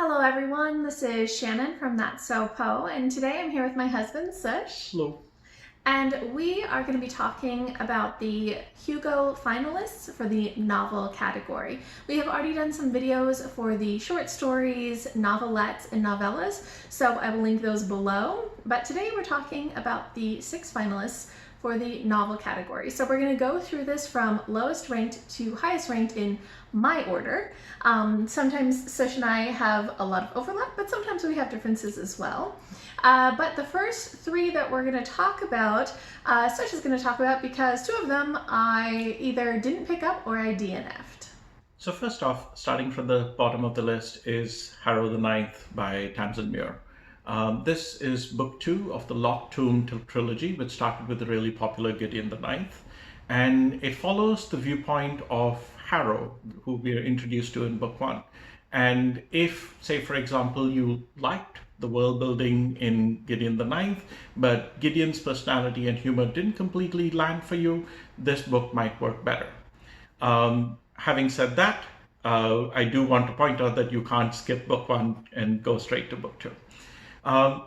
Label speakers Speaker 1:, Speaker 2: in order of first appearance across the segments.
Speaker 1: Hello everyone, this is Shannon from That's So Po, and today I'm here with my husband, Sush.
Speaker 2: Hello.
Speaker 1: And we are going to be talking about the Hugo finalists for the novel category. We have already done some videos for the short stories, novelettes, and novellas, so I will link those below. But today we're talking about the 6 finalists for the novel category. So we're going to go through this from lowest ranked to highest ranked in my order. Sometimes Sush and I have a lot of overlap, but sometimes we have differences as well. But the first 3 that we're going to talk about, Sush is going to talk about because 2 of them I either didn't pick up or I DNF'd.
Speaker 2: So first off, starting from the bottom of the list is Harrow the Ninth by Tamsyn Muir. This is book 2 of the Locked Tomb trilogy, which started with the really popular Gideon the Ninth. And it follows the viewpoint of Harrow, who we are introduced to in book 1. And if, say, for example, you liked the world building in Gideon the Ninth, but Gideon's personality and humor didn't completely land for you, this book might work better. Having said that, I do want to point out that you can't skip book 1 and go straight to book 2.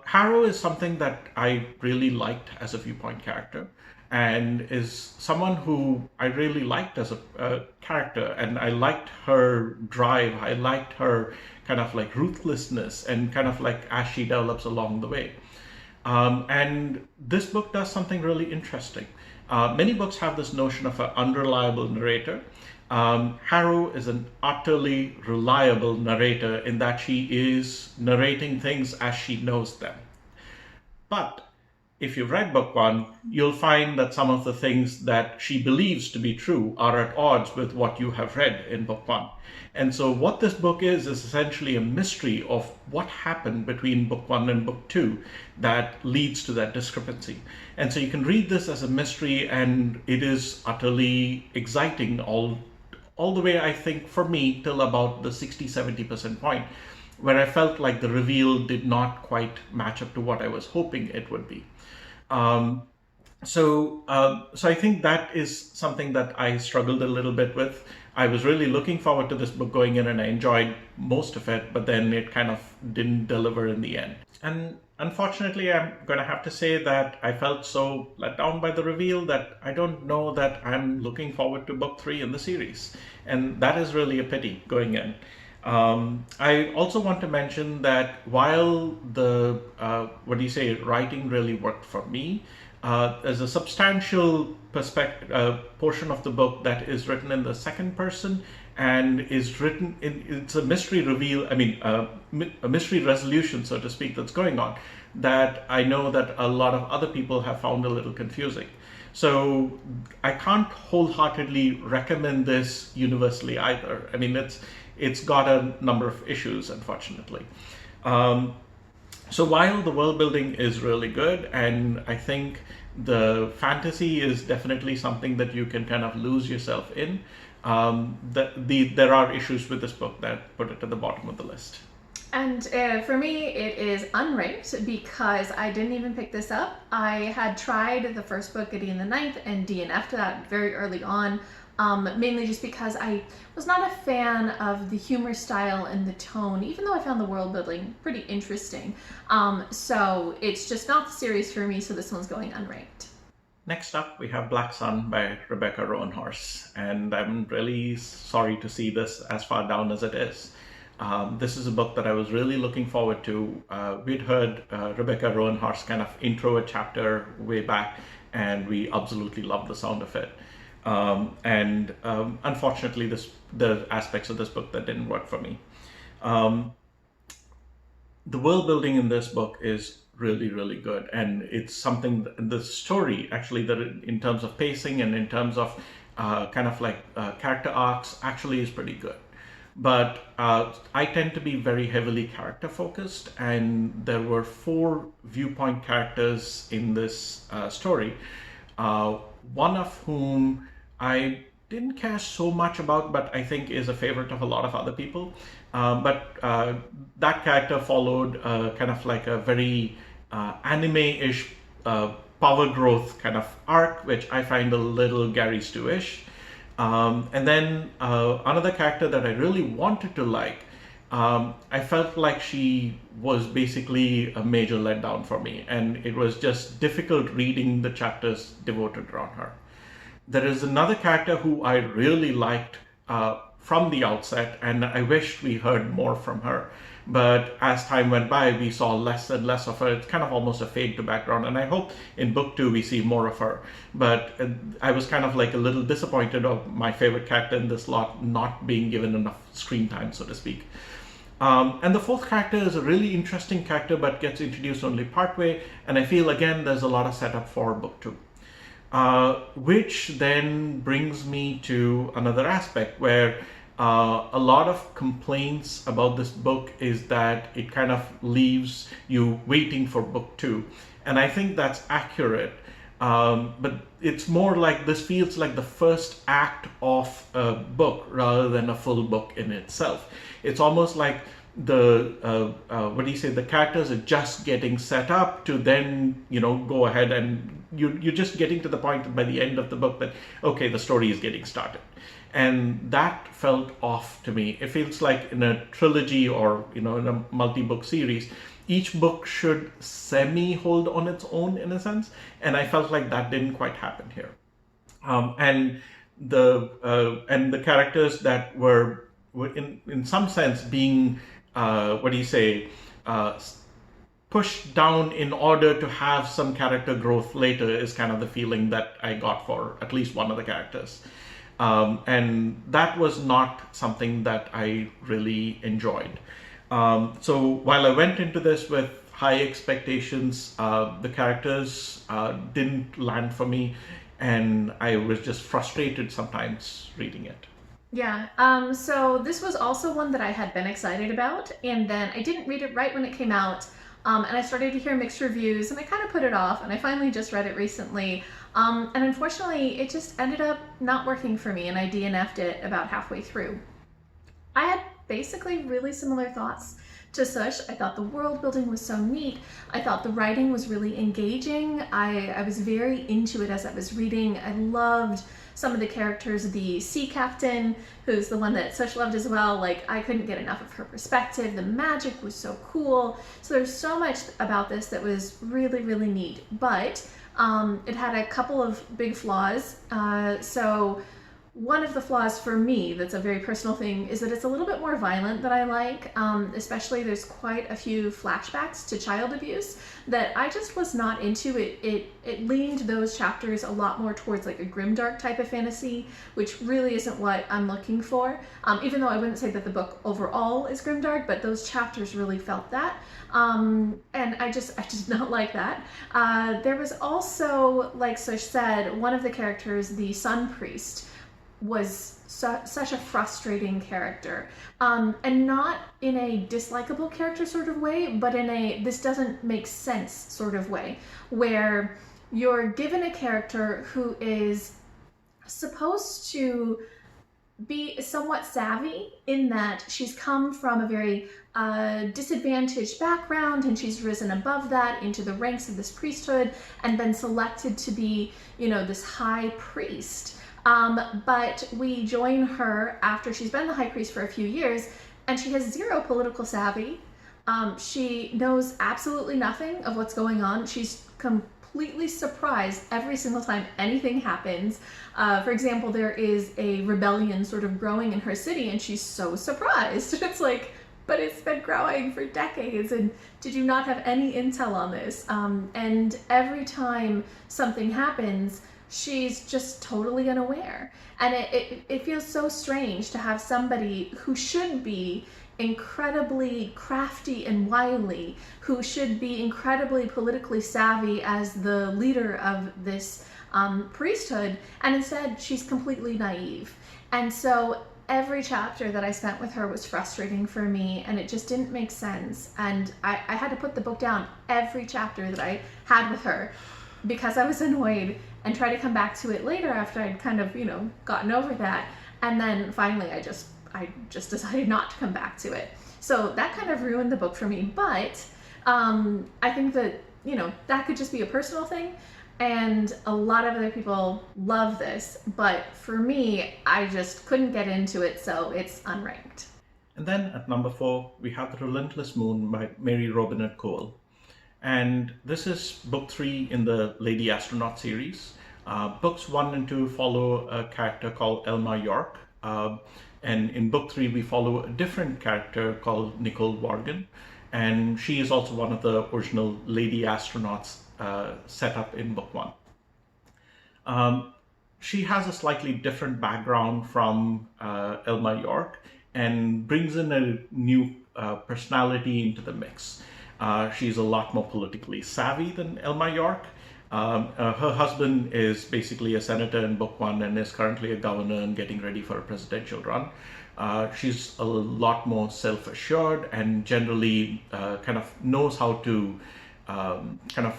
Speaker 2: Harrow is something that I really liked as a viewpoint character, and is someone who I really liked as a character, and I liked her drive, I liked her kind of like ruthlessness, and kind of like as she develops along the way. And this book does something really interesting. Many books have this notion of an unreliable narrator. Harrow is an utterly reliable narrator in that she is narrating things as she knows them. But if you've read book 1, you'll find that some of the things that she believes to be true are at odds with what you have read in book 1. And so what this book is essentially a mystery of what happened between book 1 and book 2 that leads to that discrepancy. And so you can read this as a mystery, and it is utterly exciting all the way, I think, for me, till about the 60-70% point, where I felt like the reveal did not quite match up to what I was hoping it would be. So I think that is something that I struggled a little bit with. I was really looking forward to this book going in, and I enjoyed most of it, but then it kind of didn't deliver in the end. And unfortunately, I'm going to have to say that I felt so let down by the reveal that I don't know that I'm looking forward to book 3 in the series. And that is really a pity going in. I also want to mention that while the, writing really worked for me, there's a substantial portion of the book that is written in the second person and is written it's a mystery reveal, a mystery resolution, so to speak, that's going on, that I know that a lot of other people have found a little confusing. So I can't wholeheartedly recommend this universally either. I mean, it's got a number of issues, unfortunately. So while the world building is really good, and I think the fantasy is definitely something that you can kind of lose yourself in, there are issues with this book that put it at the bottom of the list.
Speaker 1: And for me, it is unranked because I didn't even pick this up. I had tried the first book, Gideon the Ninth, and DNF'd that very early on, mainly just because I was not a fan of the humor style and the tone, even though I found the world building pretty interesting. So it's just not the series for me, so this one's going unranked.
Speaker 2: Next up, we have Black Sun by Rebecca Roanhorse, and I'm really sorry to see this as far down as it is. This is a book that I was really looking forward to. We'd heard Rebecca Roanhorse kind of intro a chapter way back, and we absolutely loved the sound of it. Unfortunately, the aspects of this book that didn't work for me. The world building in this book is really, really good, and it's something, the story actually, that in terms of pacing and in terms of character arcs, actually is pretty good. But I tend to be very heavily character focused, and there were 4 viewpoint characters in this story, one of whom I didn't care so much about, but I think is a favorite of a lot of other people. But that character followed kind of like a very anime-ish power growth kind of arc, which I find a little Gary Stu-ish. And then another character that I really wanted to like I felt like she was basically a major letdown for me, and it was just difficult reading the chapters devoted around her. There is another character who I really liked from the outset, and I wished we heard more from her. But as time went by, we saw less and less of her. It's kind of almost a fade to background, and I hope in book 2 we see more of her. But I was kind of like a little disappointed of my favorite character in this lot not being given enough screen time, so to speak. And the fourth character is a really interesting character, but gets introduced only partway, and I feel again there's a lot of setup for book 2. Which then brings me to another aspect where a lot of complaints about this book is that it kind of leaves you waiting for book 2. And I think that's accurate. But it's more like this feels like the first act of a book rather than a full book in itself. It's almost like the the characters are just getting set up to then go ahead, and you're just getting to the point by the end of the book that okay, the story is getting started. And that felt off to me. It feels like in a trilogy or in a multi-book series, each book should semi hold on its own in a sense, and I felt like that didn't quite happen here. And the characters that were in some sense being pushed down in order to have some character growth later is kind of the feeling that I got for at least one of the characters. And that was not something that I really enjoyed. So while I went into this with high expectations, the characters didn't land for me, and I was just frustrated sometimes reading it.
Speaker 1: Yeah, so this was also one that I had been excited about, and then I didn't read it right when it came out, and I started to hear mixed reviews, and I kind of put it off, and I finally just read it recently. And unfortunately, it just ended up not working for me, and I DNF'd it about halfway through. I had basically really similar thoughts to Sush. I thought the world building was so neat. I thought the writing was really engaging. I was very into it as I was reading. I loved some of the characters. The sea captain, who's the one that Sush loved as well, like I couldn't get enough of her perspective. The magic was so cool. So there's so much about this that was really, really neat. But it had a couple of big flaws. So one of the flaws for me, that's a very personal thing, is that it's a little bit more violent than I like. Especially there's quite a few flashbacks to child abuse that I just was not into. It leaned those chapters a lot more towards like a grimdark type of fantasy, which really isn't what I'm looking for. Even though I wouldn't say that the book overall is grimdark, but those chapters really felt that. And I just did not like that. There was also, like Sush said, one of the characters, the sun priest, was such a frustrating character, and not in a dislikable character sort of way, but in a this doesn't make sense sort of way, where you're given a character who is supposed to be somewhat savvy in that she's come from a very disadvantaged background, and she's risen above that into the ranks of this priesthood and been selected to be, this high priest. But we join her after she's been the high priest for a few years, and she has zero political savvy. She knows absolutely nothing of what's going on. She's completely surprised every single time anything happens. For example, there is a rebellion sort of growing in her city, and she's so surprised. It's like, but it's been growing for decades, and did you not have any intel on this? And every time something happens, she's just totally unaware. And it feels so strange to have somebody who should be incredibly crafty and wily, who should be incredibly politically savvy as the leader of this priesthood, and instead she's completely naive. And so every chapter that I spent with her was frustrating for me, and it just didn't make sense. And I had to put the book down every chapter that I had with her because I was annoyed, and try to come back to it later after I'd kind of, gotten over that. And then finally I just decided not to come back to it. So that kind of ruined the book for me. But I think that, that could just be a personal thing. And a lot of other people love this. But for me, I just couldn't get into it, so it's unranked.
Speaker 2: And then at number 4, we have The Relentless Moon by Mary Robinette Kowal. And this is book 3 in the Lady Astronaut series. Books 1 and 2 follow a character called Elma York. And in book 3, we follow a different character called Nicole Morgan. And she is also one of the original Lady Astronauts set up in book 1. She has a slightly different background from Elma York and brings in a new personality into the mix. She's a lot more politically savvy than Elma York. Her husband is basically a senator in book 1 and is currently a governor and getting ready for a presidential run. She's a lot more self-assured and generally kind of knows how to kind of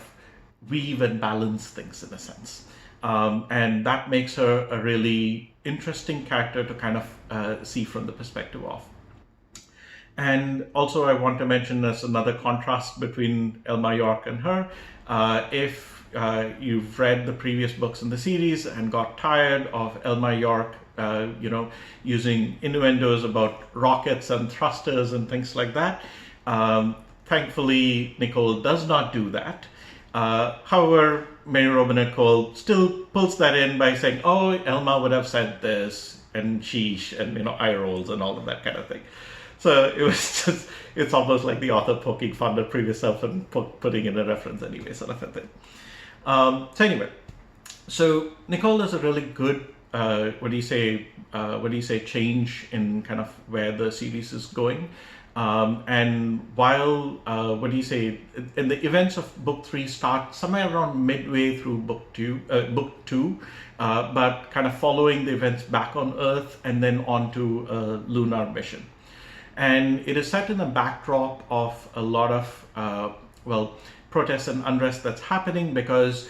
Speaker 2: weave and balance things in a sense. And that makes her a really interesting character to kind of see from the perspective of. And also I want to mention as another contrast between Elma York and her, if you've read the previous books in the series and got tired of Elma York, using innuendos about rockets and thrusters and things like that, thankfully Nicole does not do that. However, Mary Robinette Kowal still pulls that in by saying, oh, Elma would have said this, and sheesh, and eye rolls and all of that kind of thing. So it was just, it's almost like the author poking fun at previous self and putting in a reference anyway, sort of a thing. So Nicole does a really good, change in kind of where the series is going. And while, and the events of book 3 start somewhere around midway through book 2, but kind of following the events back on Earth and then onto a lunar mission. And it is set in a backdrop of a lot of, protests and unrest that's happening because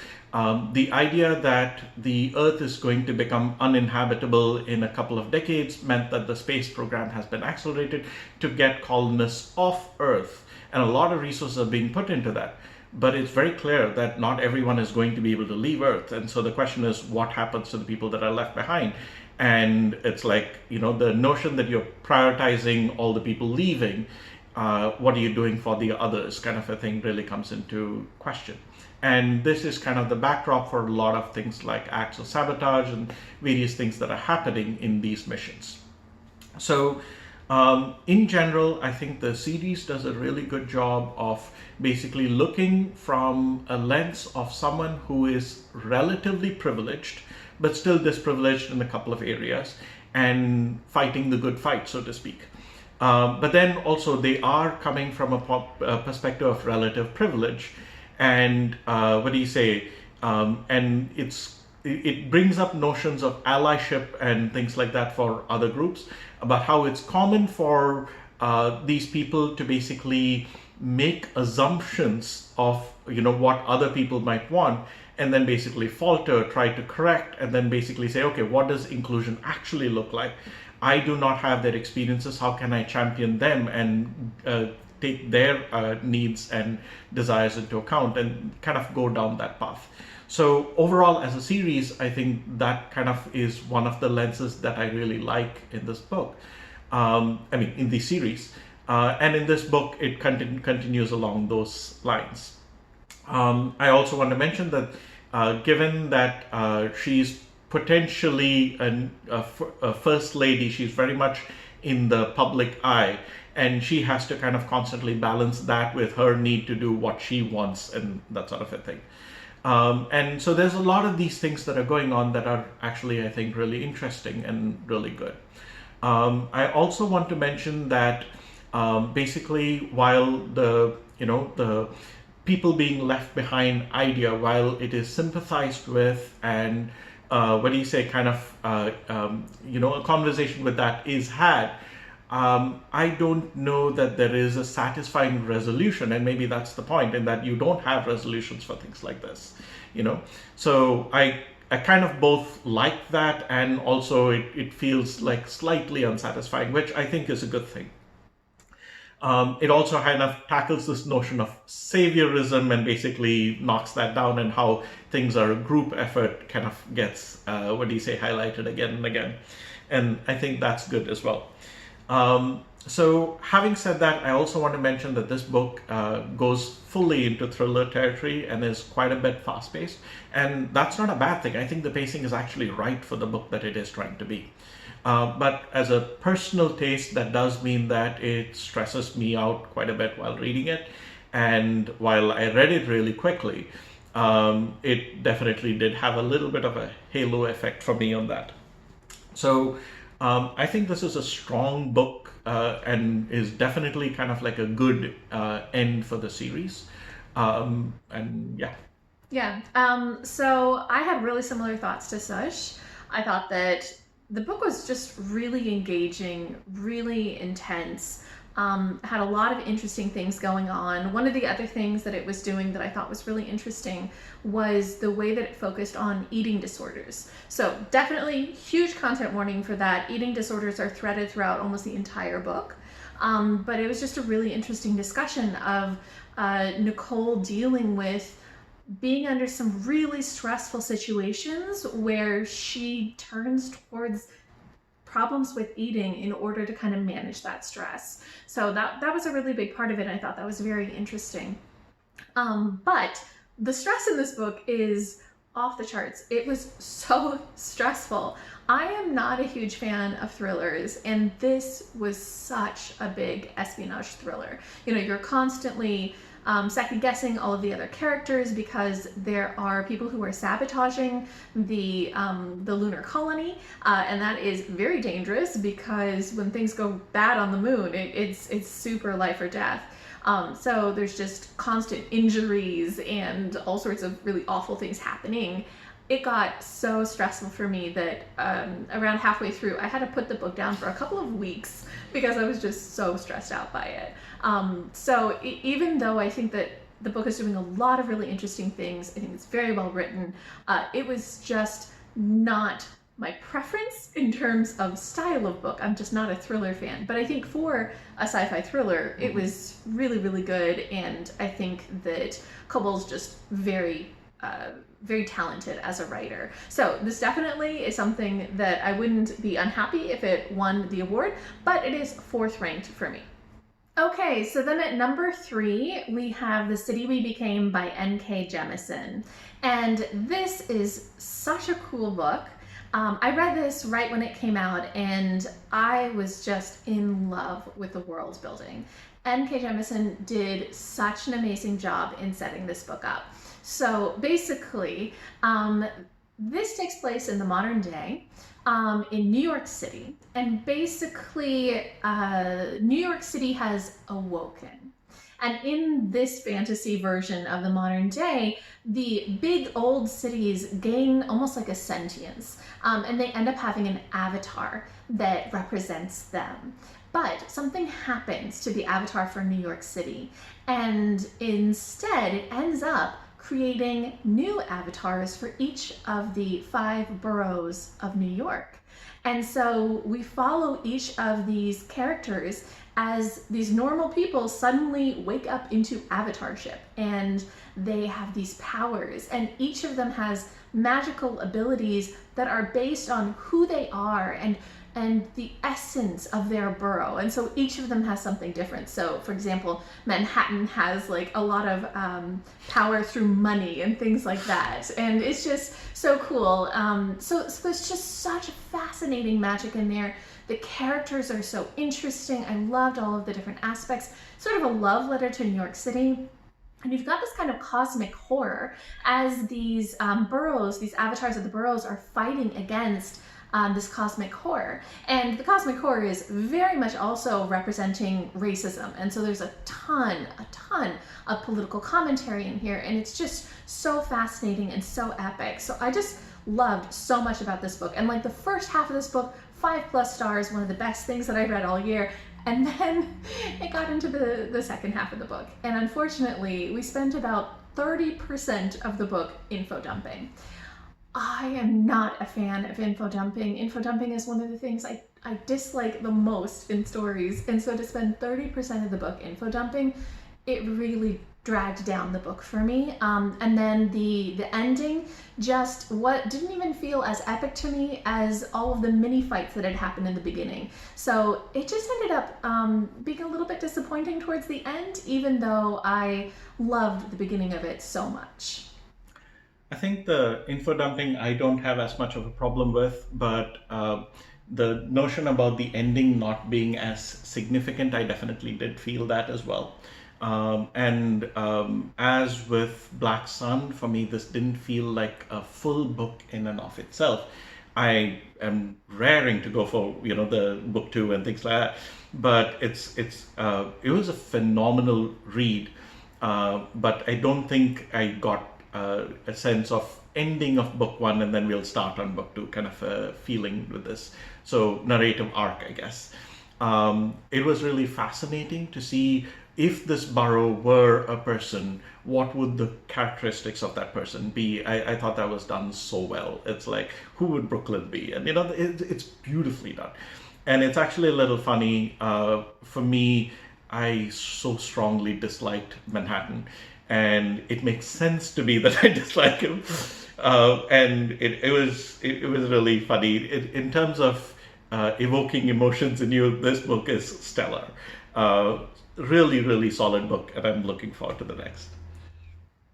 Speaker 2: the idea that the Earth is going to become uninhabitable in a couple of decades meant that the space program has been accelerated to get colonists off Earth. And a lot of resources are being put into that. But it's very clear that not everyone is going to be able to leave Earth. And so the question is, what happens to the people that are left behind? And it's like, the notion that you're prioritizing all the people leaving, what are you doing for the others kind of a thing really comes into question. And this is kind of the backdrop for a lot of things like acts of sabotage and various things that are happening in these missions. So in general, I think the series does a really good job of basically looking from a lens of someone who is relatively privileged, but still disprivileged in a couple of areas and fighting the good fight, so to speak. But then also they are coming from a perspective of relative privilege. And and it brings up notions of allyship and things like that for other groups about how it's common for these people to basically make assumptions of what other people might want and then basically falter, try to correct, and then basically say, okay, what does inclusion actually look like? I do not have their experiences. How can I champion them and take their needs and desires into account and kind of go down that path? So overall, as a series, I think that kind of is one of the lenses that I really like in this book. In the series. And in this book, it continues along those lines. I also want to mention that given that she's potentially a first lady, she's very much in the public eye, and she has to kind of constantly balance that with her need to do what she wants and that sort of a thing. And so there's a lot of these things that are going on that are actually, I think, really interesting and really good. I also want to mention that basically while the people being left behind idea, while it is sympathized with and a conversation with that is had, I don't know that there is a satisfying resolution, and maybe that's the point, in that you don't have resolutions for things like this, So I kind of both like that, and also it feels like slightly unsatisfying, which I think is a good thing. It also kind of tackles this notion of saviorism and basically knocks that down, and how things are a group effort kind of gets, highlighted again and again. And I think that's good as well. So having said that, I also want to mention that this book goes fully into thriller territory and is quite a bit fast-paced. And that's not a bad thing. I think the pacing is actually right for the book that it is trying to be. But as a personal taste, that does mean that it stresses me out quite a bit while reading it. And while I read it really quickly, it definitely did have a little bit of a halo effect for me on that. So I think this is a strong book and is definitely kind of like a good end for the series. And yeah.
Speaker 1: Yeah. So I had really similar thoughts to Sush. I thought that the book was just really engaging, really intense. Had a lot of interesting things going on. One of the other things that it was doing that I thought was really interesting was the way that it focused on eating disorders. So definitely huge content warning for that. Eating disorders are threaded throughout almost the entire book. But it was just a really interesting discussion of Nicole dealing with being under some really stressful situations where she turns towards problems with eating in order to kind of manage that stress. So that was a really big part of it. I thought that was very interesting. But the stress in this book is off the charts. It was so stressful. I am not a huge fan of thrillers, and this was such a big espionage thriller. You know, you're constantly second guessing all of the other characters because there are people who are sabotaging the lunar colony, and that is very dangerous because when things go bad on the moon, it's super life or death. So there's just constant injuries and all sorts of really awful things happening. It got so stressful for me that around halfway through, I had to put the book down for a couple of weeks because I was just so stressed out by it. So even though I think that the book is doing a lot of really interesting things, I think it's very well written, it was just not my preference in terms of style of book. I'm just not a thriller fan. But I think for a sci-fi thriller, it was really, really good. And I think that Kowal's just very talented as a writer. So this definitely is something that I wouldn't be unhappy if it won the award, but it is 4th ranked for me. Okay, so then at number 3, we have The City We Became by N.K. Jemesin. And this is such a cool book. I read this right when it came out, and I was just in love with the world building. N.K. Jemesin did such an amazing job in setting this book up. So basically, this takes place in the modern day in New York City. And basically, New York City has awoken. And in this fantasy version of the modern day, the big old cities gain almost like a sentience. And they end up having an avatar that represents them. But something happens to the avatar for New York City. And instead, it ends up creating new avatars for each of the 5 boroughs of New York. And so we follow each of these characters as these normal people suddenly wake up into avatarship, and they have these powers, and each of them has magical abilities that are based on who they are and the essence of their borough. And so each of them has something different. So for example, Manhattan has like a lot of power through money and things like that. And it's just so cool. So there's just such fascinating magic in there. The characters are so interesting. I loved all of the different aspects. Sort of a love letter to New York City. And you've got this kind of cosmic horror as these boroughs, these avatars of the boroughs are fighting against this cosmic horror. And the cosmic horror is very much also representing racism. And so there's a ton of political commentary in here. And it's just so fascinating and so epic. So I just loved so much about this book. And like the first half of this book, 5+ stars, one of the best things that I read all year. And then it got into the second half of the book. And unfortunately, we spent about 30% of the book info dumping. I am not a fan of info dumping. Info dumping is one of the things I dislike the most in stories. And so to spend 30% of the book info dumping, it really dragged down the book for me. And then the ending just what didn't even feel as epic to me as all of the mini fights that had happened in the beginning. So it just ended up being a little bit disappointing towards the end, even though I loved the beginning of it so much.
Speaker 2: I think the info dumping I don't have as much of a problem with, but the notion about the ending not being as significant, I definitely did feel that as well. As with Black Sun, for me, this didn't feel like a full book in and of itself. I am raring to go for the book two and things like that, but it was a phenomenal read. But I don't think I got a sense of ending of book one and then we'll start on book two kind of a feeling with this. So narrative arc, I guess. It was really fascinating to see if this burrow were a person, what would the characteristics of that person be? I thought that was done so well. It's like, who would Brooklyn be? And it's beautifully done. And it's actually a little funny. For me, I so strongly disliked Manhattan. And it makes sense to me that I dislike him. And it was really funny. In terms of evoking emotions in you, this book is stellar. Really, really solid book, and I'm looking forward to the next.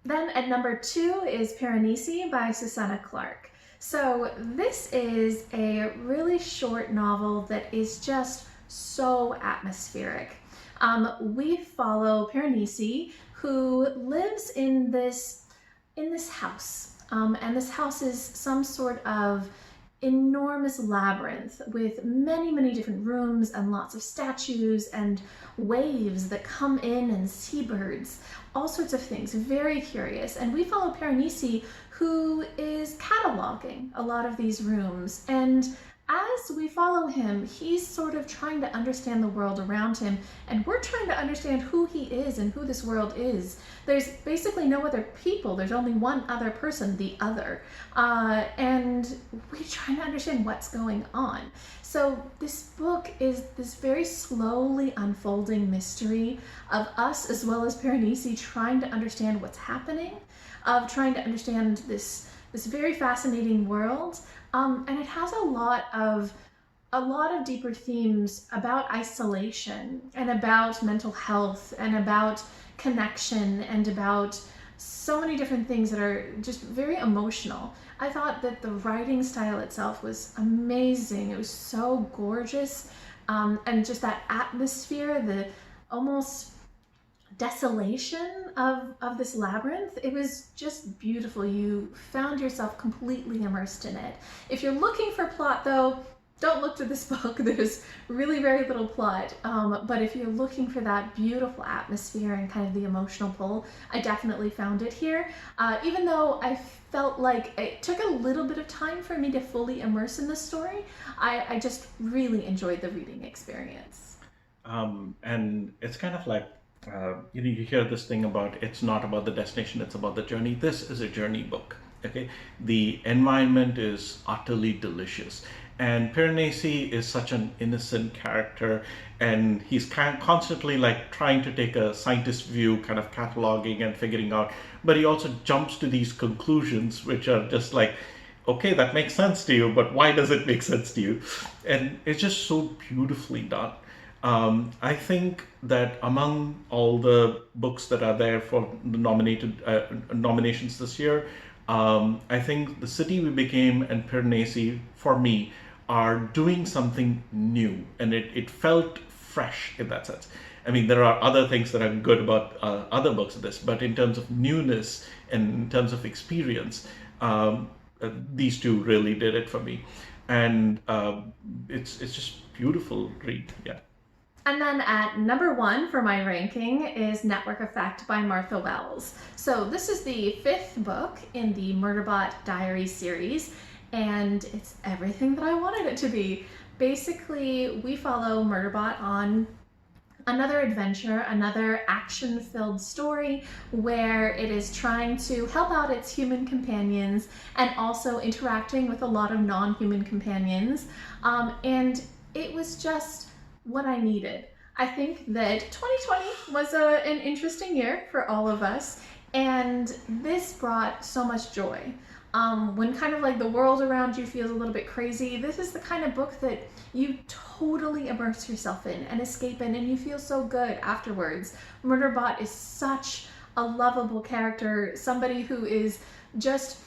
Speaker 1: Then at number 2 is Piranesi by Susanna Clarke. So this is a really short novel that is just so atmospheric. We follow Piranesi, who lives in this house, and this house is some sort of enormous labyrinth with many, many different rooms and lots of statues and waves that come in and seabirds, all sorts of things. Very curious. And we follow Piranesi, who is cataloging a lot of these rooms. And as we follow him, he's sort of trying to understand the world around him, and we're trying to understand who he is and who this world is. There's basically no other people. There's only one other person, the other. And we're trying to understand what's going on. So this book is this very slowly unfolding mystery of us as well as Piranesi trying to understand what's happening, of trying to understand this very fascinating world. And it has a lot of deeper themes about isolation and about mental health and about connection and about so many different things that are just very emotional. I thought that the writing style itself was amazing. It was so gorgeous. And just that atmosphere, the almost desolation of this labyrinth, it was just beautiful. You found yourself completely immersed in it. If you're looking for plot though, don't look to this book. There's really very little plot, but if you're looking for that beautiful atmosphere and kind of the emotional pull, I definitely found it here. Even though I felt like it took a little bit of time for me to fully immerse in the story, I just really enjoyed the reading experience.
Speaker 2: And it's kind of like, you hear this thing about it's not about the destination, it's about the journey. This is a journey book. Okay, the environment is utterly delicious, and Piranesi is such an innocent character, and he's constantly like trying to take a scientist view, kind of cataloging and figuring out, but he also jumps to these conclusions which are just like, okay, that makes sense to you, but why does it make sense to you? And it's just so beautifully done. I think that among all the books that are there for the nominations this year, I think The City We Became and Piranesi, for me, are doing something new, and it felt fresh in that sense. I mean, there are other things that are good about other books of this, but in terms of newness and in terms of experience, these two really did it for me. And it's just beautiful read, yeah.
Speaker 1: And then at number 1 for my ranking is Network Effect by Martha Wells. So this is the 5th book in the Murderbot Diaries series, and it's everything that I wanted it to be. Basically, we follow Murderbot on another adventure, another action-filled story where it is trying to help out its human companions and also interacting with a lot of non-human companions. And it was just what I needed. I think that 2020 was an interesting year for all of us, and this brought so much joy. When kind of like the world around you feels a little bit crazy, this is the kind of book that you totally immerse yourself in and escape in, and you feel so good afterwards. Murderbot is such a lovable character, somebody who is just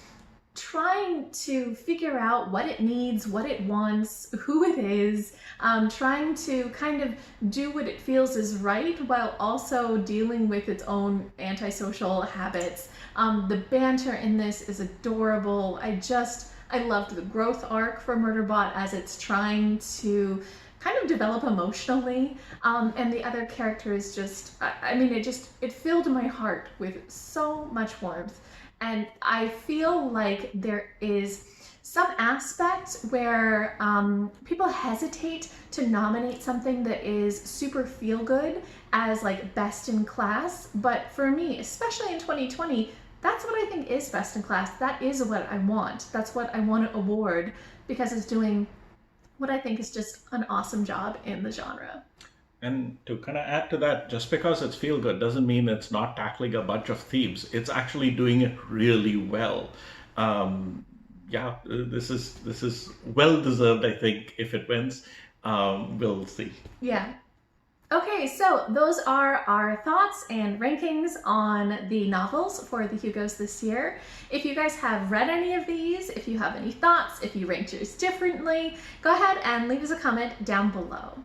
Speaker 1: trying to figure out what it needs, what it wants, who it is, trying to kind of do what it feels is right while also dealing with its own antisocial habits. The banter in this is adorable. I loved the growth arc for Murderbot as it's trying to kind of develop emotionally, and the other characters it filled my heart with so much warmth. And I feel like there is some aspect where people hesitate to nominate something that is super feel good as like best in class. But for me, especially in 2020, that's what I think is best in class. That is what I want. That's what I want to award, because it's doing what I think is just an awesome job in the genre.
Speaker 2: And to kind of add to that, just because it's feel good doesn't mean it's not tackling a bunch of themes. It's actually doing it really well. This is well deserved. I think if it wins, we'll see.
Speaker 1: Yeah. Okay, so those are our thoughts and rankings on the novels for the Hugos this year. If you guys have read any of these, if you have any thoughts, if you ranked yours differently, go ahead and leave us a comment down below.